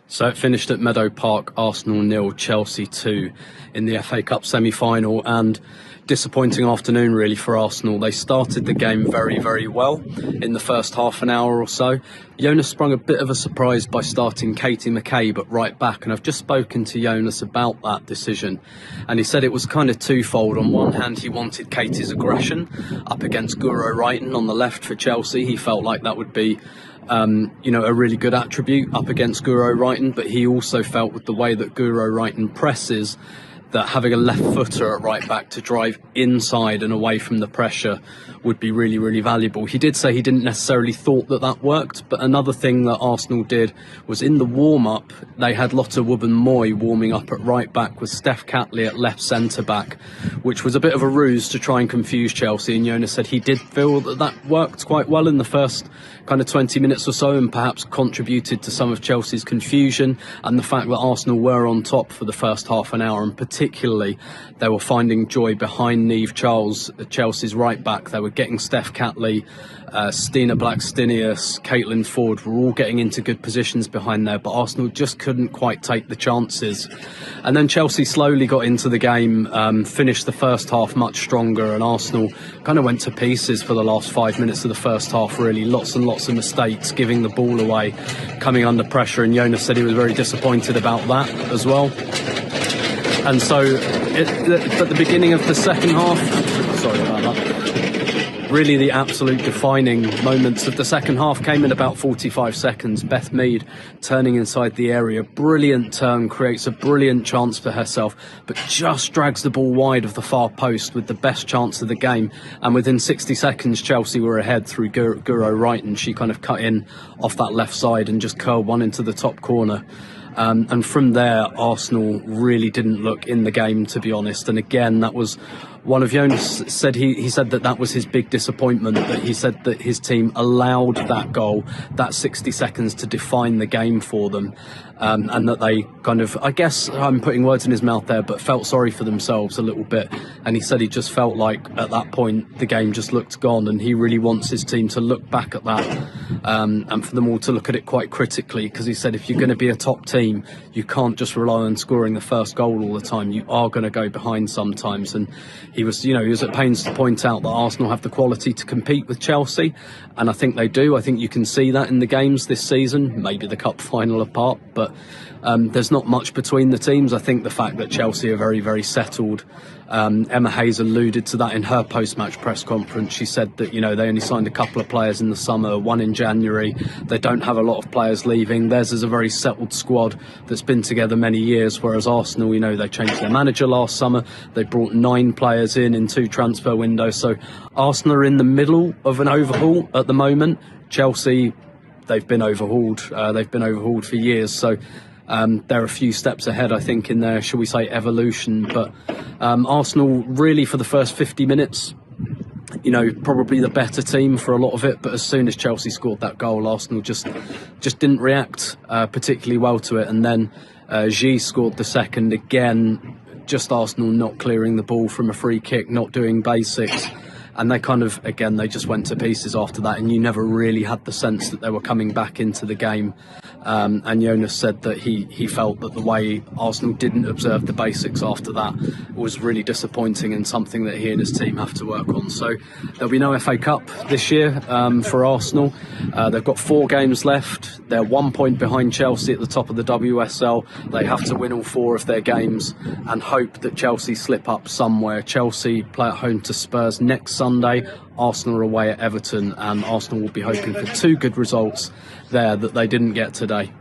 So it finished at Meadow Park, Arsenal 0, Chelsea 2 in the FA Cup semi-final, and disappointing afternoon really for Arsenal. They started the game very, very well in the first half an hour or so. Jonas sprung a bit of a surprise by starting Katie McCabe at right back, and I've just spoken to Jonas about that decision, and he said it was kind of twofold. On one hand, he wanted Katie's aggression up against Guro Reiten on the left for Chelsea. He felt like that would be a really good attribute up against Guro Reiten, but he also felt with the way that Guro Reiten presses that having a left footer at right back to drive inside and away from the pressure would be really, really valuable. He did say he didn't necessarily thought that worked, but another thing that Arsenal did was in the warm-up, they had Lotte Wubben-Moy warming up at right back with Steph Catley at left centre-back, which was a bit of a ruse to try and confuse Chelsea, and Jonas said he did feel that worked quite well in the first kind of 20 minutes or so, and perhaps contributed to some of Chelsea's confusion and the fact that Arsenal were on top for the first half an hour, and particularly they were finding joy behind Niamh Charles, Chelsea's right back. They were getting Steph Catley, Stina Blackstenius, Caitlin Ford were all getting into good positions behind there, but Arsenal just couldn't quite take the chances. And then Chelsea slowly got into the game, finished the first half much stronger, and Arsenal kind of went to pieces for the last 5 minutes of the first half, really. Lots and lots of mistakes, giving the ball away, coming under pressure, and Jonas said he was very disappointed about that as well. And so at the beginning of the second half, sorry about that, really the absolute defining moments of the second half came in about 45 seconds. Beth Mead turning inside the area, brilliant turn, creates a brilliant chance for herself, but just drags the ball wide of the far post with the best chance of the game. And within 60 seconds, Chelsea were ahead through Guro Reiten. She kind of cut in off that left side and just curled one into the top corner. And from there, Arsenal really didn't look in the game, to be honest. And again, that was one of Jonas said he said that was his big disappointment, that he said that his team allowed that goal, that 60 seconds to define the game for them. And that they kind of, I guess I'm putting words in his mouth there, but felt sorry for themselves a little bit. And he said he just felt like at that point the game just looked gone, and he really wants his team to look back at that and for them all to look at it quite critically, because he said if you're going to be a top team, you can't just rely on scoring the first goal all the time. You are going to go behind sometimes. And he was at pains to point out that Arsenal have the quality to compete with Chelsea, and I think they do. I think you can see that in the games this season, maybe the cup final apart, but there's not much between the teams. I think the fact that Chelsea are very, very settled. Emma Hayes alluded to that in her post-match press conference. She said that, they only signed a couple of players in the summer, one in January. They don't have a lot of players leaving. Theirs is a very settled squad that's been together many years, whereas Arsenal, they changed their manager last summer. They brought 9 players in 2 transfer windows. So Arsenal are in the middle of an overhaul at the moment. Chelsea, they've been overhauled. They've been overhauled for years. So they're a few steps ahead, I think, in their, shall we say, evolution. But Arsenal, really, for the first 50 minutes, probably the better team for a lot of it. But as soon as Chelsea scored that goal, Arsenal just didn't react particularly well to it. And then G scored the second again. Just Arsenal not clearing the ball from a free kick, not doing basics. And they kind of, again, they just went to pieces after that, and you never really had the sense that they were coming back into the game. And Jonas said that he felt that the way Arsenal didn't observe the basics after that was really disappointing, and something that he and his team have to work on. So there'll be no FA Cup this year for Arsenal. They've got 4 games left. They're 1 point behind Chelsea at the top of the WSL. They have to win all 4 of their games and hope that Chelsea slip up somewhere. Chelsea play at home to Spurs next Sunday. Arsenal are away at Everton, and Arsenal will be hoping for 2 good results there that they didn't get today.